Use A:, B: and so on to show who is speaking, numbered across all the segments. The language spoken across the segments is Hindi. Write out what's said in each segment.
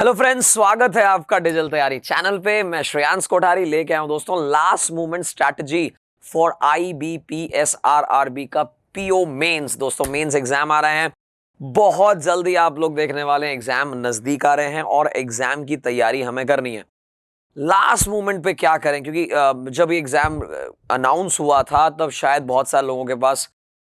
A: हेलो फ्रेंड्स, स्वागत है आपका डिजिटल तैयारी चैनल पे। मैं श्रेयांश कोठारी लेके आया हूं दोस्तों last moment strategy for IBPS RRB का पीओ मेंस। दोस्तों मेंस एग्जाम आ रहे हैं, बहुत जल्दी आप लोग देखने वाले हैं। एग्जाम नजदीक आ रहे हैं और एग्जाम की तैयारी हमें करनी है। लास्ट मोमेंट पे क्या करें, क्योंकि जब ये एग्जाम अनाउंस हुआ था तब शायद बहुत सारे लोगों के पास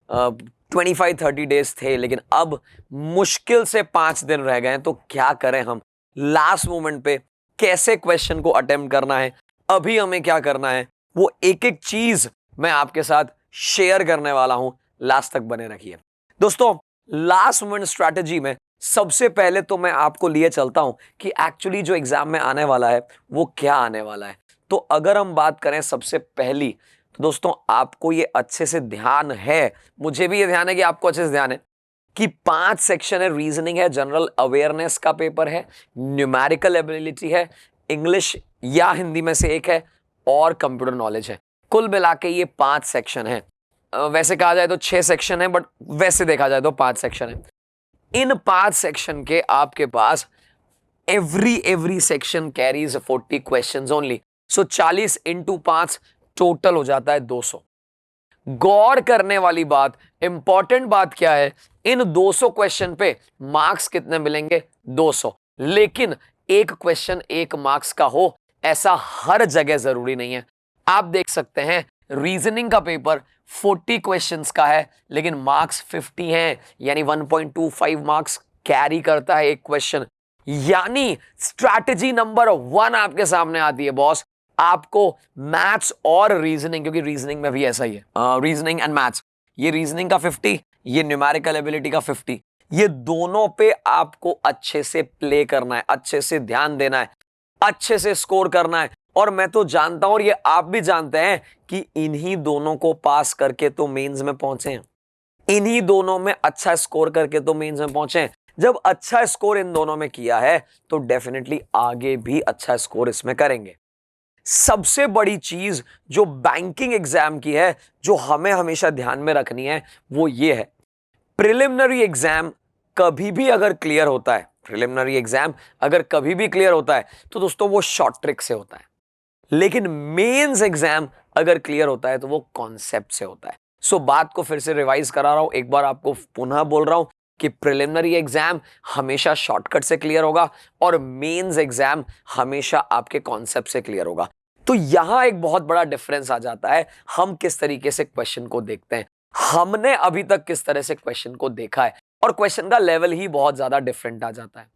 A: 25-30 डेज थे, लेकिन अब मुश्किल से 5 दिन रह गए हैं। तो क्या करें हम लास्ट मोमेंट पे, कैसे क्वेश्चन को अटेम्प्ट करना है, अभी हमें क्या करना है, वो एक एक चीज मैं आपके साथ शेयर करने वाला हूं। लास्ट तक बने रखिए दोस्तों। लास्ट मोमेंट स्ट्रैटेजी में सबसे पहले तो मैं आपको लिए चलता हूं कि एक्चुअली जो एग्जाम में आने वाला है वो क्या आने वाला है। तो अगर हम बात करें सबसे पहली, तो दोस्तों आपको ये अच्छे से ध्यान है, मुझे भी ये ध्यान है कि आपको अच्छे से ध्यान है कि 5 सेक्शन है। रीजनिंग है, जनरल अवेयरनेस का पेपर है, न्यूमेरिकल एबिलिटी है, इंग्लिश या हिंदी में से एक है, और कंप्यूटर नॉलेज है। कुल मिला के ये 5 सेक्शन है। वैसे कहा जाए तो 6 सेक्शन है, बट वैसे देखा जाए तो 5 सेक्शन है। इन 5 सेक्शन के आपके पास every section carries 40 questions only. So 40 into 5 total हो जाता है 200। गौर करने वाली बात, इंपॉर्टेंट बात क्या है, इन 200 क्वेश्चन पे मार्क्स कितने मिलेंगे? 200। लेकिन एक क्वेश्चन 1 मार्क्स का हो ऐसा हर जगह जरूरी नहीं है। आप देख सकते हैं रीजनिंग का पेपर 40 क्वेश्चंस का है, लेकिन मार्क्स 50 हैं, यानी 1.25 मार्क्स कैरी करता है एक क्वेश्चन। यानी स्ट्रैटेजी नंबर 1 आपके सामने आती है बॉस। आपको मैथ्स और रीजनिंग, क्योंकि रीजनिंग में भी ऐसा ही है, रीजनिंग एंड मैथ्स, ये रीजनिंग का 50, ये न्यूमेरिकल एबिलिटी का 50, ये दोनों पे आपको अच्छे से प्ले करना है, अच्छे से ध्यान देना है, अच्छे से स्कोर करना है। और मैं तो जानता हूं और ये आप भी जानते हैं कि इन्हीं दोनों को पास करके तो मेंस में पहुंचे हैं, इन्हीं दोनों में अच्छा स्कोर करके तो मेंस में पहुंचे हैं। जब अच्छा स्कोर इन दोनों में किया है तो डेफिनेटली आगे भी अच्छा स्कोर इसमें करेंगे। सबसे बड़ी चीज जो बैंकिंग एग्जाम की है, जो हमें हमेशा ध्यान में रखनी है, वो ये है, प्रिलिमिनरी एग्जाम कभी भी अगर क्लियर होता है, प्रिलिमिनरी एग्जाम अगर कभी भी क्लियर होता है तो दोस्तों वो शॉर्ट ट्रिक से होता है। लेकिन मेंस एग्जाम अगर क्लियर होता है तो वो कॉन्सेप्ट से होता है। सो बात को फिर से रिवाइज करा रहा हूं, एक बार आपको पुनः बोल रहा हूं कि प्रिलिमिनरी एग्जाम हमेशा शॉर्टकट से क्लियर होगा और मेंस एग्जाम हमेशा आपके कॉन्सेप्ट से क्लियर होगा। तो यहां एक बहुत बड़ा डिफरेंस आ जाता है, हम किस तरीके से क्वेश्चन को देखते हैं, हमने अभी तक किस तरह से क्वेश्चन को देखा है, और क्वेश्चन का लेवल ही बहुत ज्यादा डिफरेंट आ जाता है।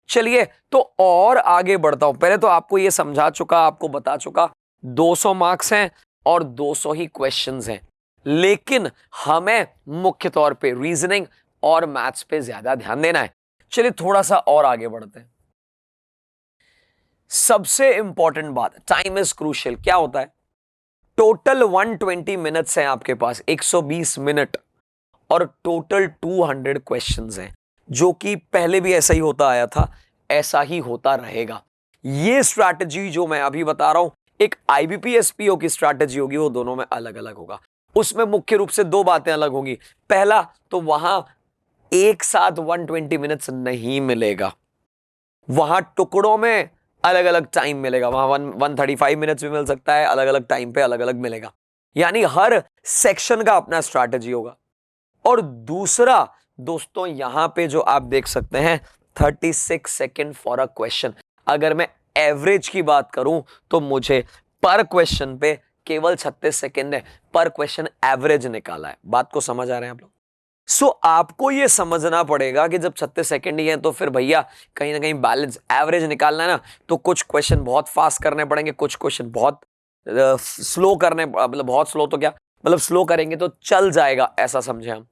A: चलिए तो और आगे बढ़ता हूं। पहले तो आपको यह समझा चुका, आपको बता चुका 200 मार्क्स हैं और 200 ही क्वेश्चंस हैं, लेकिन हमें मुख्य तौर पे रीजनिंग और मैथ्स पे ज्यादा ध्यान देना है। चलिए थोड़ा सा और आगे बढ़ते हैं। सबसे इंपॉर्टेंट बात, टाइम इज क्रूशियल। क्या होता है, टोटल 120 मिनट्स हैं आपके पास, 120 मिनट, और टोटल 200 क्वेश्चंस हैं, जो कि पहले भी ऐसा ही होता आया था, ऐसा ही होता रहेगा। ये स्ट्रैटेजी जो मैं अभी बता रहा हूं, एक IBPS PO की स्ट्रैटेजी होगी, वो दोनों में अलग अलग होगा। उसमें मुख्य रूप से 2 बातें अलग होंगी। पहला तो वहां एक साथ 120 मिनट्स नहीं मिलेगा, वहां टुकड़ों में अलग अलग टाइम मिलेगा। वहां 135 मिनट्स भी मिल सकता है, अलग अलग टाइम पे अलग अलग मिलेगा, यानी हर सेक्शन का अपना स्ट्रैटेजी होगा। और दूसरा दोस्तों, यहां पे जो आप देख सकते हैं 36 सेकेंड फॉर अ क्वेश्चन, अगर मैं एवरेज की बात करूं तो मुझे पर क्वेश्चन पे केवल 36 सेकेंड है, पर क्वेश्चन एवरेज निकाला है। बात को समझ आ रहे हैं आप लोग? सो आपको यह समझना पड़ेगा कि जब 36 सेकेंड ही है तो फिर भैया कहीं ना कहीं बैलेंस एवरेज निकालना है ना, तो कुछ क्वेश्चन बहुत फास्ट करने पड़ेंगे, कुछ क्वेश्चन बहुत स्लो करने, मतलब बहुत स्लो तो क्या, मतलब स्लो करेंगे तो चल जाएगा, ऐसा समझे हम।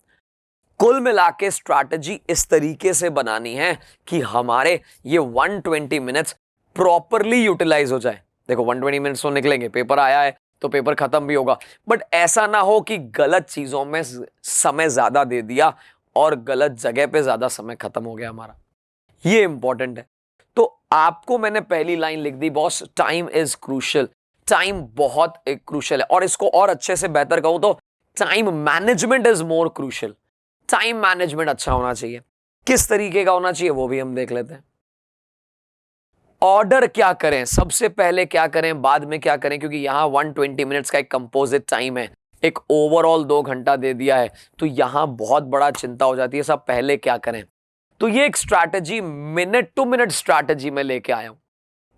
A: कुल मिला के स्ट्रैटेजी इस तरीके से बनानी है कि हमारे ये 120 मिनट्स प्रॉपरली यूटिलाइज हो जाए। देखो 120 मिनट्स तो निकलेंगे, पेपर आया है तो पेपर खत्म भी होगा, बट ऐसा ना हो कि गलत चीजों में समय ज्यादा दे दिया और गलत जगह पे ज्यादा समय खत्म हो गया हमारा। ये इंपॉर्टेंट है। तो आपको मैंने पहली लाइन लिख दी boss, time is crucial. Time बहुत क्रूशियल है, और इसको और अच्छे से बेहतर कहूं तो time management is more crucial. Time management अच्छा होना चाहिए। किस तरीके का होना चाहिए वो भी हम देख लेते हैं। ऑर्डर क्या करें, सबसे पहले क्या करें, बाद में क्या करें, क्योंकि यहां 120 मिनट्स का एक कंपोजिट टाइम है, एक ओवरऑल 2 घंटा दे दिया है, तो यहां बहुत बड़ा चिंता हो जाती है, सब पहले क्या करें। तो ये एक strategy, minute to minute strategy में लेके आया हूं।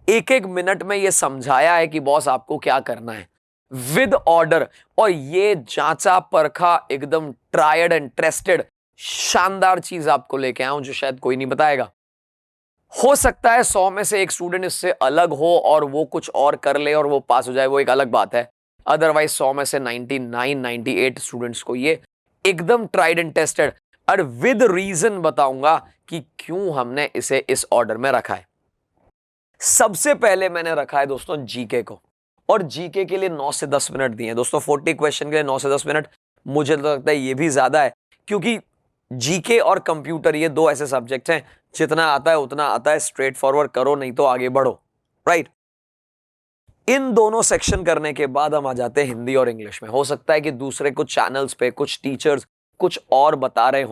A: एक एक मिनट में ये समझाया है कि बॉस आपको क्या करना है विद ऑर्डर, और ये जांचा परखा, एकदम ट्रायड एंड टेस्टेड शानदार चीज आपको लेके आया हूं जो शायद कोई नहीं बताएगा। हो सकता है 100 में से एक स्टूडेंट इससे अलग हो और वो कुछ और कर ले और वो पास हो जाए, वो एक अलग बात है। अदरवाइज 100 में से 99 98 स्टूडेंट्स को ये एकदम ट्राइड एंड टेस्टेड और विद रीजन बताऊंगा कि क्यों हमने इसे इस ऑर्डर में रखा है। सबसे पहले मैंने रखा है दोस्तों जीके को, और जीके के लिए 9 से 10 मिनट दिए हैं दोस्तों। 40 क्वेश्चन के लिए 9 से 10 मिनट मुझे तो लगता है ये भी ज्यादा है, क्योंकि जीके और कंप्यूटर ये दो ऐसे सब्जेक्ट हैं, जितना आता है उतना आता है, स्ट्रेट फॉरवर्ड करो नहीं तो आगे बढ़ो, राइट। इन दोनों सेक्शन करने के बाद हम आ जाते हैं हिंदी और इंग्लिश में। हो सकता है कि दूसरे कुछ चैनल्स पे कुछ टीचर्स कुछ और बता रहे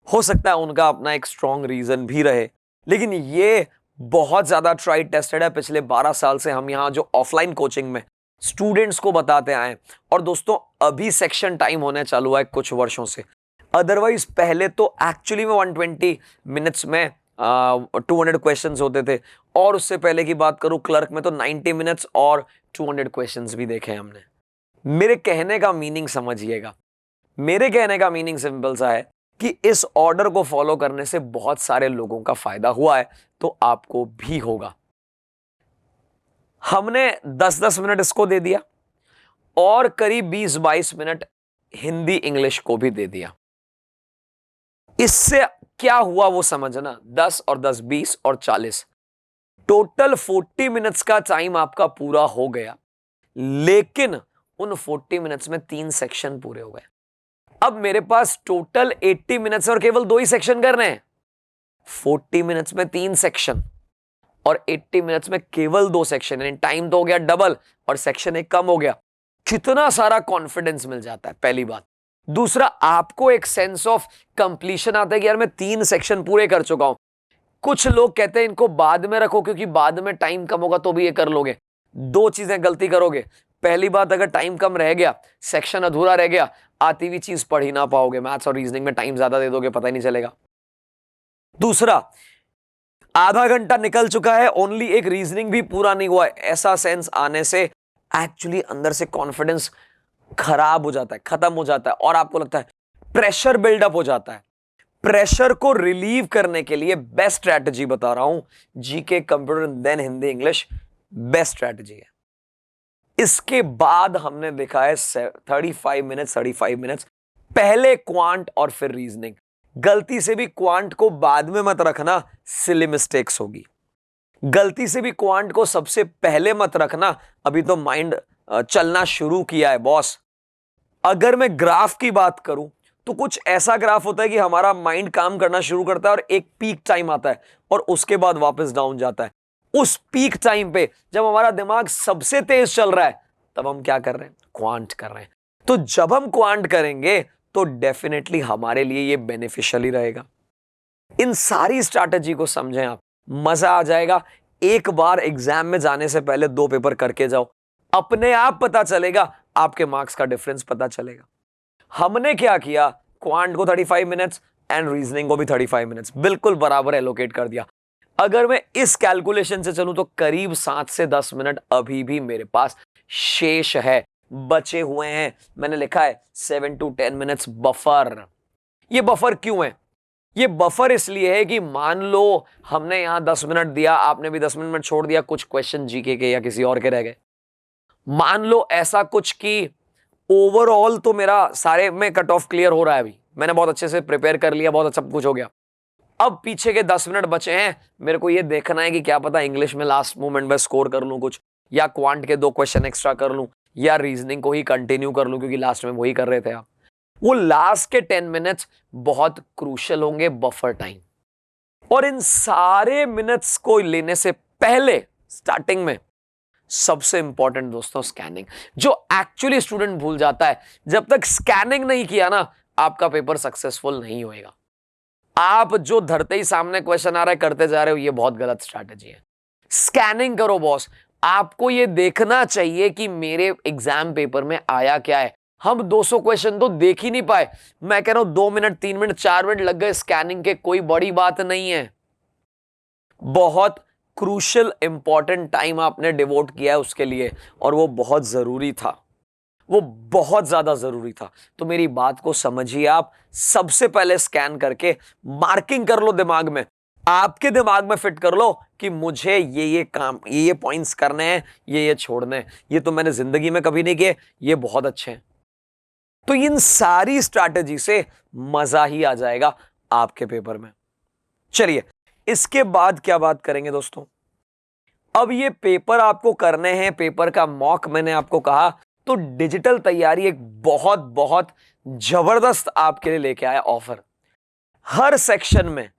A: हो सकता है उनका अपना एक स्ट्रॉन्ग रीजन भी रहे, लेकिन ये बहुत ज्यादा ट्राइड टेस्टेड है। पिछले 12 साल से हम यहां जो ऑफलाइन कोचिंग में स्टूडेंट्स को बताते आए, और दोस्तों अभी सेक्शन टाइम होने चालू हुआ है कुछ वर्षों से। अदरवाइज पहले तो एक्चुअली में 120 मिनट्स में 200 क्वेश्चंस होते थे, और उससे पहले की बात करूं क्लर्क में तो 90 मिनट्स और 200 क्वेश्चंस भी देखे हमने। मेरे कहने का मीनिंग समझिएगा, मेरे कहने का मीनिंग सिंपल सा है कि इस ऑर्डर को फॉलो करने से बहुत सारे लोगों का फायदा हुआ है, तो आपको भी होगा। हमने 10-10 मिनट इसको दे दिया और करीब 20-22 मिनट हिंदी इंग्लिश को भी दे दिया। इससे क्या हुआ वो समझना, 10 और 10 20 और 40, टोटल 40 मिनट्स का टाइम आपका पूरा हो गया। लेकिन उन 40 मिनट्स में 3 सेक्शन पूरे हो गए। अब मेरे पास टोटल 80 मिनट्स और केवल 2 ही सेक्शन करने हैं। 40 मिनट्स में 3 सेक्शन और 80 मिनट्स में केवल 2 सेक्शन, यानी टाइम तो हो गया डबल और सेक्शन एक कम हो गया। कितना सारा कॉन्फिडेंस मिल जाता है, पहली बात। दूसरा, आपको एक सेंस ऑफ कंप्लीशन आता है कि यार मैं 3 सेक्शन पूरे कर चुका हूं। कुछ लोग कहते हैं इनको बाद में रखो क्योंकि बाद में टाइम कम होगा तो भी ये कर लोगे। 2 चीजें गलती करोगे। पहली बात, अगर टाइम कम रह गया, सेक्शन अधूरा रह गया, आती हुई चीज पढ़ ही ना पाओगे। मैथ्स और रीजनिंग में टाइम ज्यादा दे दोगे, पता ही नहीं चलेगा। दूसरा, आधा घंटा निकल चुका है, ओनली एक रीजनिंग भी पूरा नहीं हुआ है, ऐसा सेंस आने से एक्चुअली अंदर से कॉन्फिडेंस खराब हो जाता है, खत्म हो जाता है, और आपको लगता है प्रेशर बिल्डअप हो जाता है। प्रेशर को रिलीव करने के लिए बेस्ट स्ट्रैटेजी बता रहा हूं, GK, computer, then Hindi English best strategy है। इसके बाद हमने देखा है 35 मिनट्स पहले क्वांट और फिर रीजनिंग। गलती से भी क्वांट को बाद में मत रखना, सिली मिस्टेक्स होगी। गलती से भी क्वांट को सबसे पहले मत रखना, अभी तो माइंड चलना शुरू किया है बॉस। अगर मैं ग्राफ की बात करूं तो कुछ ऐसा ग्राफ होता है कि हमारा माइंड काम करना शुरू करता है और एक पीक टाइम आता है और उसके बाद वापस डाउन जाता है। उस पीक टाइम पे जब हमारा दिमाग सबसे तेज चल रहा है, तब हम क्या कर रहे हैं, क्वांट कर रहे हैं। तो जब हम क्वांट करेंगे तो डेफिनेटली हमारे लिए ये बेनिफिशियल ही रहेगा। इन सारी स्ट्रैटेजी को समझें आप, मजा आ जाएगा। एक बार एग्जाम में जाने से पहले 2 पेपर करके जाओ, अपने आप पता चलेगा, आपके मार्क्स का डिफरेंस पता चलेगा। हमने क्या किया, क्वांट को 35 मिनट्स एंड रीजनिंग को भी 35 मिनट्स बिल्कुल बराबर एलोकेट कर दिया। अगर मैं इस कैलकुलेशन से चलूं तो करीब 7 से 10 मिनट अभी भी मेरे पास शेष है, बचे हुए हैं। मैंने लिखा है 7 to 10 मिनट्स बफर। ये बफर क्यों है? ये बफर इसलिए है कि मान लो हमने यहां 10 मिनट दिया, आपने भी 10 मिनट छोड़ दिया, कुछ क्वेश्चन जीके के या किसी और के रह गए। मान लो ऐसा कुछ कि ओवरऑल तो मेरा सारे में कट ऑफ क्लियर हो रहा है, अभी मैंने बहुत अच्छे से प्रिपेयर कर लिया, बहुत अच्छा कुछ हो गया। अब पीछे के 10 मिनट बचे हैं, मेरे को ये देखना है कि क्या पता इंग्लिश में लास्ट मोमेंट में स्कोर कर लूं कुछ, या क्वांट के 2 क्वेश्चन एक्स्ट्रा कर लूं, या रीजनिंग को ही कंटिन्यू कर लूं क्योंकि लास्ट में वही कर रहे थे आप। वो लास्ट के 10 मिनट्स बहुत क्रूशियल होंगे, बफर टाइम। और इन सारे मिनट्स को लेने से पहले स्टार्टिंग में सबसे इंपॉर्टेंट दोस्तों स्कैनिंग, जो एक्चुअली स्टूडेंट भूल जाता है। जब तक स्कैनिंग नहीं किया ना, आपका पेपर सक्सेसफुल नहीं होएगा। आप जो धरते ही सामने क्वेश्चन आ रहा है करते जा रहे हो, ये बहुत गलत स्ट्रैटेजी है। स्कैनिंग करो बॉस। आपको ये देखना चाहिए कि मेरे एग्जाम पेपर में आया क्या है। हम 200 क्वेश्चन तो देख ही नहीं पाए। मैं कह रहा हूं 2 मिनट 3 मिनट 4 मिनट लग गए स्कैनिंग के, कोई बड़ी बात नहीं है। बहुत क्रूशियल इंपॉर्टेंट टाइम आपने डिवोट किया है उसके लिए, और वो बहुत जरूरी था, वो बहुत ज्यादा जरूरी था। तो मेरी बात को समझिए आप। सबसे पहले स्कैन करके मार्किंग कर लो दिमाग में, आपके दिमाग में फिट कर लो कि मुझे ये काम, ये पॉइंट्स करने हैं, ये छोड़ने हैं। ये तो मैंने जिंदगी में कभी नहीं किए, ये बहुत अच्छे हैं। तो इन सारी स्ट्रैटेजी से मजा ही आ जाएगा आपके पेपर में। चलिए, इसके बाद क्या बात करेंगे दोस्तों। अब ये पेपर आपको करने हैं, पेपर का मॉक मैंने आपको कहा, तो डिजिटल तैयारी एक बहुत बहुत जबरदस्त आपके लिए लेके आया ऑफर। हर सेक्शन में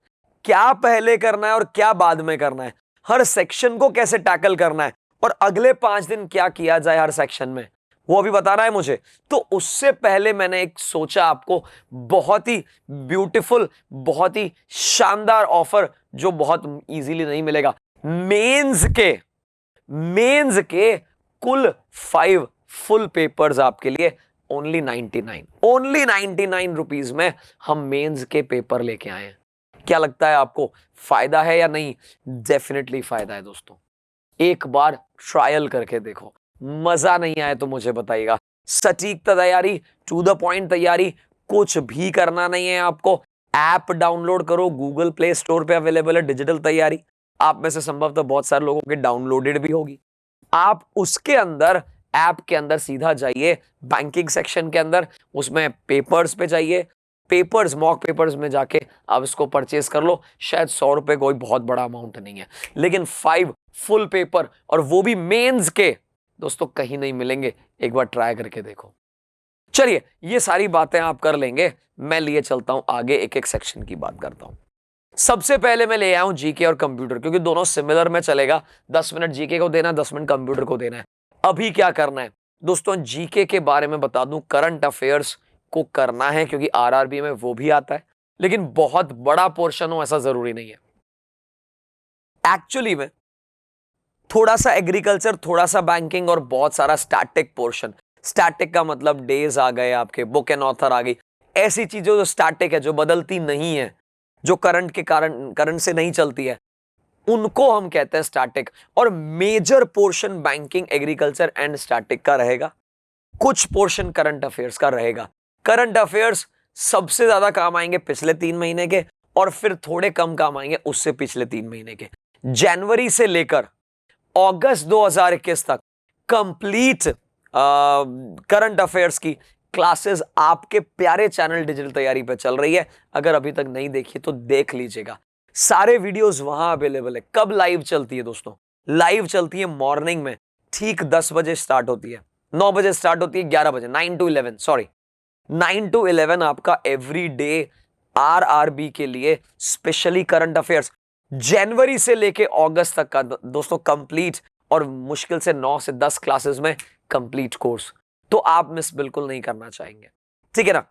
A: क्या पहले करना है और क्या बाद में करना है, हर सेक्शन को कैसे टैकल करना है, और अगले 5 दिन क्या किया जाए हर सेक्शन में, वो अभी बताना है मुझे। तो उससे पहले मैंने एक सोचा आपको बहुत ही ब्यूटीफुल, बहुत ही शानदार ऑफर, जो बहुत इजीली नहीं मिलेगा। मेंस के कुल 5 फुल पेपर्स आपके लिए ओनली 99 रुपीज में हम मेंस के पेपर लेके आए हैं। क्या लगता है आपको फायदा है या नहीं? डेफिनेटली फायदा है दोस्तों। एक बार ट्रायल करके देखो, मजा नहीं आए तो मुझे बताइएगा। सटीक तैयारी, टू द पॉइंट तैयारी, कुछ भी करना नहीं है आपको। ऐप डाउनलोड करो, गूगल प्ले स्टोर पे अवेलेबल है डिजिटल तैयारी। आप में से संभवतः बहुत सारे लोगों के डाउनलोडेड भी होगी। आप उसके अंदर, ऐप के अंदर सीधा जाइए, बैंकिंग सेक्शन के अंदर, उसमें पेपर्स पे जाइए, पेपर्स, मॉक पेपर्स में जाके आप इसको परचेज कर लो। शायद 100 रुपए कोई बहुत बड़ा अमाउंट नहीं है, लेकिन 5 फुल पेपर, और वो भी मेंस के, दोस्तों कहीं नहीं मिलेंगे। एक बार ट्राई करके देखो। चलिए, ये सारी बातें आप कर लेंगे, मैं लिए चलता हूं आगे, एक एक सेक्शन की बात करता हूं। सबसे पहले मैं ले आया हूं जीके और कंप्यूटर, क्योंकि दोनों सिमिलर में चलेगा। 10 मिनट जीके को देना है, 10 मिनट कंप्यूटर को देना है। अभी क्या करना है दोस्तों, जीके के बारे में बता दूं, करंट अफेयर्स को करना है, क्योंकि आरआरबी में वो भी आता है, लेकिन बहुत बड़ा पोर्शन हो ऐसा जरूरी नहीं है। एक्चुअली में थोड़ा सा एग्रीकल्चर, थोड़ा सा बैंकिंग, और बहुत सारा स्टैटिक पोर्शन। स्टैटिक का मतलब डेज आ गए आपके, बुक एंड ऑथर आ गई, ऐसी चीजें जो स्टैटिक है, जो बदलती नहीं है, जो करंट से नहीं चलती है, उनको हम कहते हैं स्टैटिक। और major portion banking, agriculture and static का रहेगा, कुछ पोर्शन करंट अफेयर्स का रहेगा। करंट अफेयर्स सबसे ज्यादा काम आएंगे पिछले 3 महीने के, और फिर थोड़े कम काम आएंगे उससे पिछले 3 महीने के। जनवरी से लेकर अगस्त 2021 तक कंप्लीट करंट अफेयर्स की क्लासेस आपके प्यारे चैनल डिजिटल तैयारी पे चल रही है। अगर अभी तक नहीं देखी तो देख लीजिएगा, सारे वीडियोस वहां अवेलेबल है। कब लाइव चलती है दोस्तों? लाइव चलती है मॉर्निंग में, ठीक 10 बजे स्टार्ट होती है, 9 बजे स्टार्ट होती है, 11 बजे, 9 to 11, सॉरी 9 to 11 आपका एवरी डे आरआरबी के लिए स्पेशली करंट अफेयर्स, जनवरी से लेके अगस्त तक का दोस्तों कंप्लीट, और मुश्किल से 9 से 10 क्लासेस में कंप्लीट कोर्स। तो आप मिस बिल्कुल नहीं करना चाहेंगे, ठीक है ना?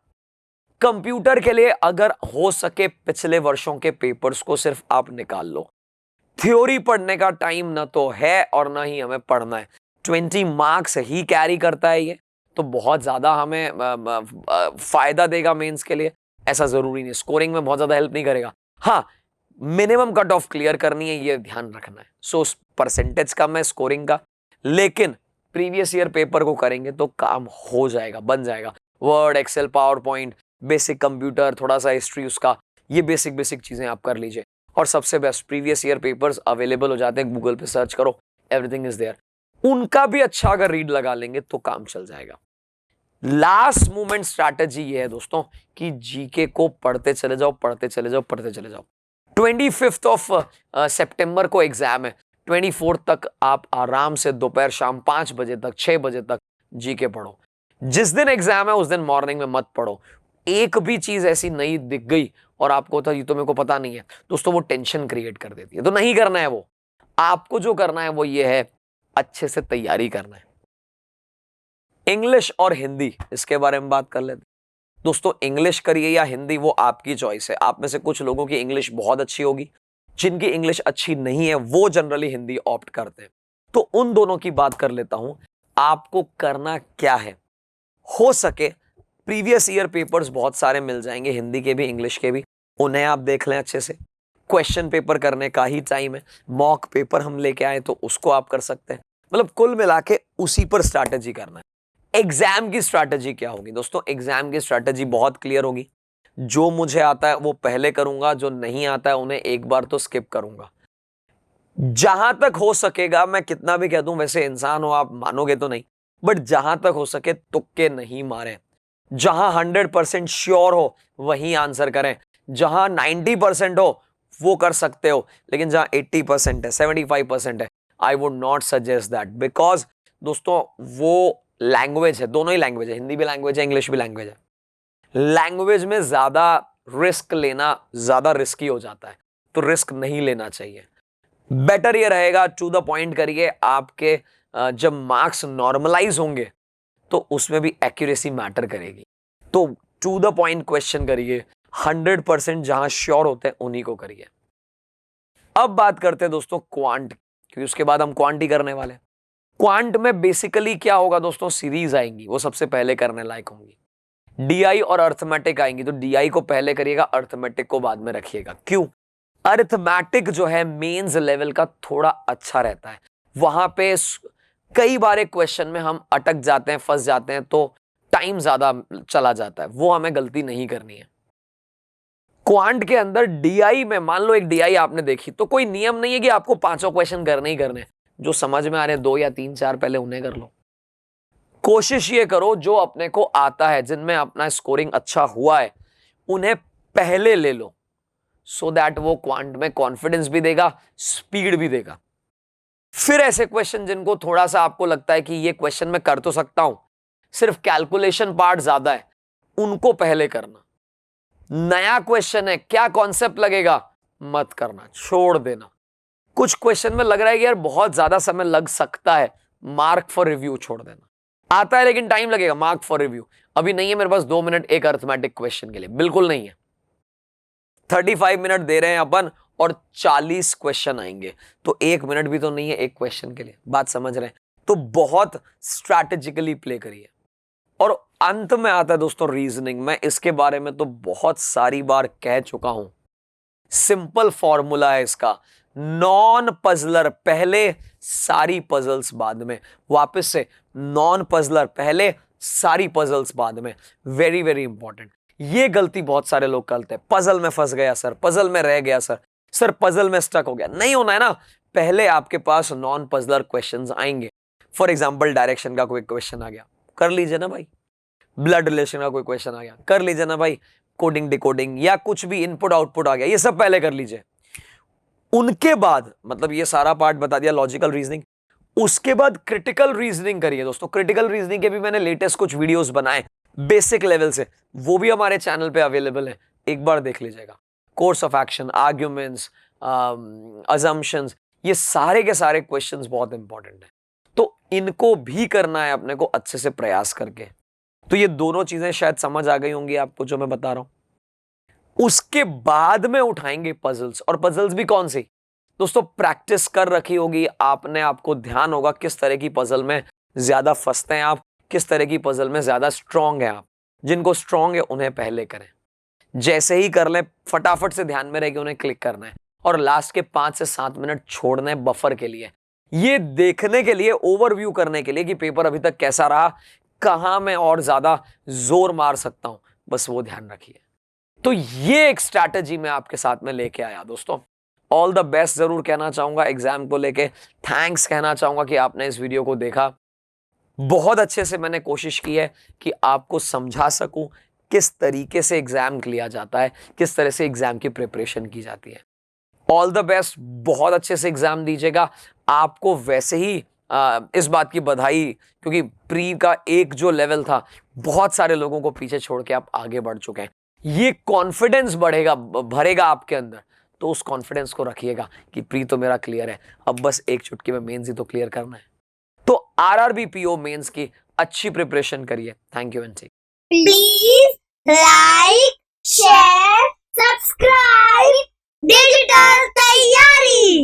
A: कंप्यूटर के लिए अगर हो सके पिछले वर्षों के पेपर्स को सिर्फ आप निकाल लो। थ्योरी पढ़ने का टाइम ना तो है और ना ही हमें पढ़ना है। 20 मार्क्स ही कैरी करता है ये, तो बहुत ज्यादा हमें फायदा देगा मेंस के लिए ऐसा जरूरी नहीं। स्कोरिंग में बहुत ज्यादा हेल्प नहीं करेगा। हाँ, मिनिमम कट ऑफ क्लियर करनी है, ये ध्यान रखना है। सो परसेंटेज कम है स्कोरिंग का, लेकिन प्रीवियस ईयर पेपर को करेंगे तो काम हो जाएगा, बन जाएगा। Word, excel, power point, basic computer, थोड़ा सा हिस्ट्री उसका, ये बेसिक बेसिक चीजें आप कर लीजिए। और सबसे best, previous year papers available हो जाते हैं, गूगल पे सर्च करो, एवरीथिंग इज देयर। उनका भी अच्छा अगर रीड लगा लेंगे तो काम चल जाएगा। लास्ट मोमेंट स्ट्रैटेजी ये है दोस्तों कि जीके को पढ़ते चले जाओ, पढ़ते चले जाओ, पढ़ते चले जाओ। 25 ऑफ सितंबर को एग्जाम है, 24 तक आप आराम से दोपहर शाम 5 बजे तक, 6 बजे तक जीके पढ़ो। जिस दिन एग्जाम है उस दिन मॉर्निंग में मत पढ़ो। एक भी चीज ऐसी नई दिख गई और आपको था ये तो मेरे को पता नहीं है, दोस्तों वो टेंशन क्रिएट कर देती है, तो नहीं करना है वो। आपको जो करना है वो ये है, अच्छे से तैयारी करना है। इंग्लिश और हिंदी, इसके बारे में बात कर लेते दोस्तों। इंग्लिश करिए या हिंदी, वो आपकी चॉइस है। आप में से कुछ लोगों की इंग्लिश बहुत अच्छी होगी, जिनकी इंग्लिश अच्छी नहीं है वो जनरली हिंदी ऑप्ट करते हैं। तो उन दोनों की बात कर लेता हूं। आपको करना क्या है, हो सके प्रीवियस ईयर पेपर्स बहुत सारे मिल जाएंगे, हिंदी के भी इंग्लिश के भी, उन्हें आप देख लें अच्छे से। क्वेश्चन पेपर करने का ही टाइम है, मॉक पेपर हम लेके आए तो उसको आप कर सकते हैं। मतलब कुल मिला के उसी पर स्ट्रैटेजी करना है। एग्जाम की स्ट्रैटेजी क्या होगी दोस्तों? एग्जाम की स्ट्रैटेजी बहुत क्लियर होगी। जो मुझे आता है वो पहले करूंगा, जो नहीं आता है उन्हें एक बार तो स्किप करूंगा। जहां तक हो सकेगा, मैं कितना भी कह दूं, वैसे इंसान हो आप, मानोगे तो नहीं, बट जहां तक हो सके तुक्के नहीं मारें। जहां 100% श्योर हो वही आंसर करें। जहां 90% हो वो कर सकते हो, लेकिन जहां 80% है, 75% है, I would not suggest that. Because दोस्तों वो लैंग्वेज है, दोनों ही लैंग्वेज है, हिंदी भी लैंग्वेज है, इंग्लिश भी लैंग्वेज है। लैंग्वेज में ज्यादा रिस्क लेना ज्यादा रिस्की हो जाता है, तो रिस्क नहीं लेना चाहिए। बेटर ये रहेगा टू द पॉइंट करिए। आपके जब मार्क्स नॉर्मलाइज होंगे तो उसमें भी एक्यूरेसी मैटर करेगी। तो टू द पॉइंट क्वेश्चन करिए, 100% जहां श्योर होते हैं उन्हीं को करिए। अब बात करते हैं दोस्तों क्वांट, क्योंकि उसके बाद हम क्वांट ही करने वाले हैं। क्वांट में बेसिकली क्या होगा दोस्तों? सीरीज आएंगी, वो सबसे पहले करने लायक होंगी। डीआई और अर्थमेटिक आएंगी, तो डीआई को पहले करिएगा, अर्थमेटिक को बाद में रखिएगा। क्यों? अर्थमेटिक जो है मेंस लेवल का थोड़ा अच्छा रहता है। वहां पे कई बार एक क्वेश्चन में हम अटक जाते हैं, फंस जाते हैं, तो टाइम ज्यादा चला जाता है, वो हमें गलती नहीं करनी है। क्वांट के अंदर डीआई में, मान लो एक डीआई आपने देखी, तो कोई नियम नहीं है कि आपको 5 क्वेश्चन करने ही करने। जो समझ में आ रहे 2 या 3 4 पहले उन्हें कर लो। कोशिश ये करो जो अपने को आता है, जिनमें अपना स्कोरिंग अच्छा हुआ है, उन्हें पहले ले लो, सो दैट वो क्वांट में कॉन्फिडेंस भी देगा, स्पीड भी देगा। फिर ऐसे क्वेश्चन जिनको थोड़ा सा आपको लगता है कि ये क्वेश्चन मैं कर तो सकता हूं, सिर्फ कैलकुलेशन पार्ट ज्यादा है, उनको पहले करना। नया क्वेश्चन है, क्या कॉन्सेप्ट लगेगा, मत करना, छोड़ देना। कुछ क्वेश्चन में लग रहा है कि यार बहुत ज्यादा समय लग सकता है, मार्क फॉर रिव्यू, छोड़ देना। आता है लेकिन टाइम लगेगा, मार्क फॉर रिव्यू। अभी नहीं है मेरे पास 2 मिनट एक अर्थमेटिक क्वेश्चन के लिए, बिल्कुल नहीं है। 35 मिनट दे रहे हैं अपन और 40 क्वेश्चन आएंगे, तो 1 मिनट भी तो नहीं है एक क्वेश्चन के लिए। बात समझ रहे हैं? तो बहुत स्ट्रैटेजिकली प्ले करिए। और अंत में आता है दोस्तों रीजनिंग। मैं इसके बारे में तो बहुत सारी बार कह चुका हूं। सिंपल फॉर्मूला है इसका, नॉन पजलर पहले, सारी पजल्स बाद में। वापस से, नॉन पजलर पहले, सारी पजल्स बाद में। Very very important. ये गलती बहुत सारे लोग करते हैं। पजल में फंस गया सर, पजल में रह गया सर, सर पजल में स्टक हो गया। नहीं होना है ना। पहले आपके पास नॉन पजलर क्वेश्चंस आएंगे। फॉर एग्जांपल डायरेक्शन का कोई क्वेश्चन आ गया, कर लीजिए ना भाई। ब्लड रिलेशन का कोई क्वेश्चन आ गया, कर लीजिए ना भाई। कोडिंग डिकोडिंग या कुछ भी इनपुट आउटपुट आ गया, ये सब पहले कर लीजिए। उनके बाद, मतलब ये सारा पार्ट बता दिया लॉजिकल रीजनिंग, उसके बाद क्रिटिकल रीजनिंग करिए दोस्तों। क्रिटिकल रीजनिंग के भी मैंने लेटेस्ट कुछ वीडियोस बनाए बेसिक लेवल से, वो भी हमारे चैनल पे अवेलेबल है, एक बार देख लीजिएगा। Course of action, arguments, assumptions, ये सारे के सारे क्वेश्चंस बहुत इंपॉर्टेंट है, तो इनको भी करना है अपने को अच्छे से प्रयास करके। तो ये दोनों चीजें शायद समझ आ गई होंगी आपको जो मैं बता रहा हूं। उसके बाद में उठाएंगे पजल्स। और पजल्स भी कौन सी दोस्तों? प्रैक्टिस कर रखी होगी आपने, आपको ध्यान होगा किस तरह की पजल में ज्यादा फंसते हैं आप, किस तरह की पजल में ज्यादा स्ट्रांग है आप। जिनको स्ट्रांग है उन्हें पहले करें, जैसे ही कर लें फटाफट से ध्यान में रहेगी उन्हें क्लिक करना है। और लास्ट के 5 से 7 मिनट छोड़ने बफर के लिए, ये देखने के लिए, ओवरव्यू करने के लिए कि पेपर अभी तक कैसा रहा, कहां मैं और ज्यादा जोर मार सकता हूं, बस वो ध्यान रखिए। तो ये एक स्ट्रैटेजी मैं आपके साथ में लेके आया दोस्तों। ऑल द बेस्ट जरूर कहना चाहूंगा एग्जाम को लेके, थैंक्स कहना चाहूंगा कि आपने इस वीडियो को देखा। बहुत अच्छे से मैंने कोशिश की है कि आपको समझा सकूं किस तरीके से एग्जाम लिया जाता है, किस तरह से एग्जाम की प्रिपरेशन की जाती है। ऑल द बेस्ट, बहुत अच्छे से एग्जाम दीजिएगा। आपको वैसे ही इस बात की बधाई, क्योंकि प्री का एक जो लेवल था, बहुत सारे लोगों को पीछे छोड़ के आप आगे बढ़ चुके हैं। ये कॉन्फिडेंस बढ़ेगा, भरेगा आपके अंदर, तो उस कॉन्फिडेंस को रखिएगा कि प्री तो मेरा क्लियर है, अब बस एक चुटकी में मेंस ही तो क्लियर करना है। तो आरआरबी पीओ मेंस की अच्छी प्रिपरेशन करिए। Thank you and
B: please like, share, subscribe digital तैयारी।